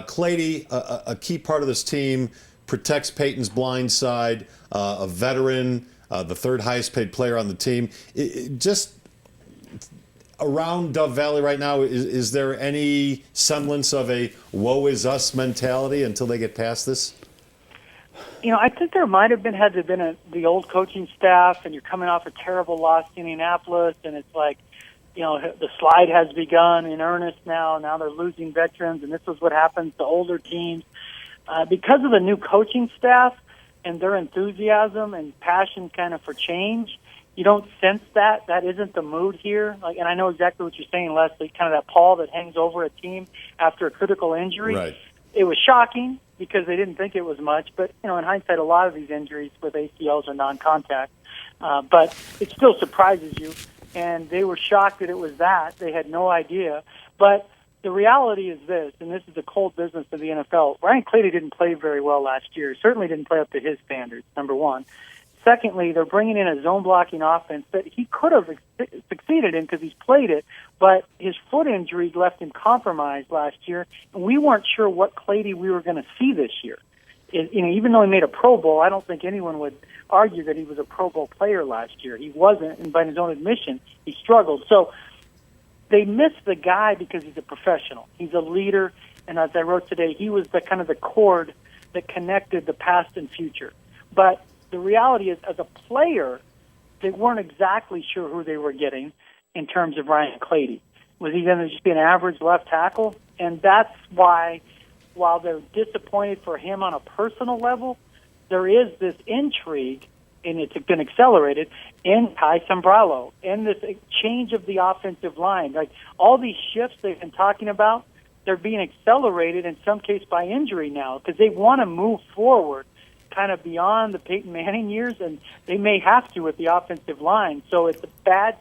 Clady, a key part of this team, protects Peyton's blind side, a veteran, the third highest paid player on the team. Just around Dove Valley right now, is there any semblance of a woe is us mentality until they get past this? I think there might have been, had there been the old coaching staff, and you're coming off a terrible loss to Indianapolis, and it's like, the slide has begun in earnest now. Now they're losing veterans, and this is what happens to older teams. Because of the new coaching staff and their enthusiasm and passion kind of for change, you don't sense that. That isn't the mood here. And I know exactly what you're saying, Leslie, kind of that pall that hangs over a team after a critical injury. Right. It was shocking because they didn't think it was much. But, in hindsight, a lot of these injuries with ACLs are non-contact. But it still surprises you. And they were shocked that it was that. They had no idea. But the reality is this, and this is the cold business of the NFL. Ryan Clady didn't play very well last year. Certainly didn't play up to his standards, number one. Secondly, they're bringing in a zone-blocking offense that he could have succeeded in because he's played it, but his foot injuries left him compromised last year, and we weren't sure what Clady we were going to see this year. Even though he made a Pro Bowl, I don't think anyone would argue that he was a Pro Bowl player last year. He wasn't, and by his own admission, he struggled. So they missed the guy because he's a professional. He's a leader, and as I wrote today, he was the kind of the cord that connected the past and future. But the reality is, as a player, they weren't exactly sure who they were getting in terms of Ryan Clady. Was he going to just be an average left tackle? And that's why, while they're disappointed for him on a personal level, there is this intrigue, and it's been accelerated, in Ty Sambrailo, and this change of the offensive line. Like, all these shifts they've been talking about, they're being accelerated in some case by injury now because they want to move forward kind of beyond the Peyton Manning years, and they may have to with the offensive line. So it's a bad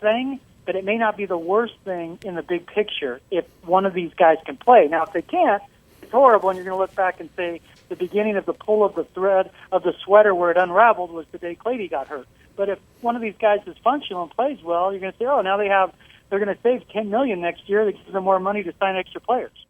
thing, but it may not be the worst thing in the big picture if one of these guys can play. Now, if they can't, it's horrible, and you're going to look back and say the beginning of the pull of the thread of the sweater where it unraveled was the day Clady got hurt. But if one of these guys is functional and plays well, you're going to say, oh, now they're going to save $10 million next year. That gives them more money to sign extra players.